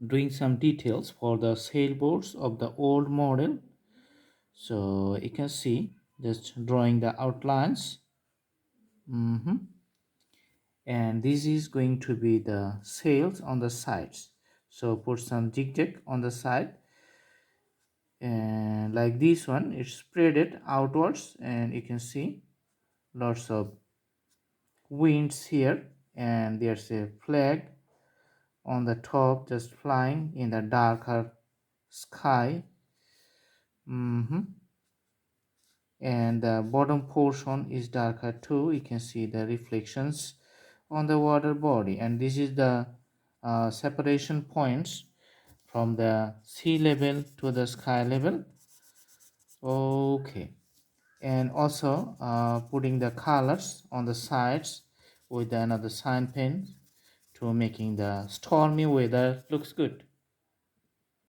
doing some details for the sailboats of the old model. So you can see just drawing the outlines. And this is going to be the sails on the sides. So put some zigzag on the side, and like this one it's spread it outwards, and you can see lots of winds here, and there's a flag on the top just flying in the darker sky. And the bottom portion is darker too. You can see the reflections on the water body, and this is the separation points from the sea level to the sky level. Okay, and also putting the colors on the sides with another sign pen to making the stormy weather looks good.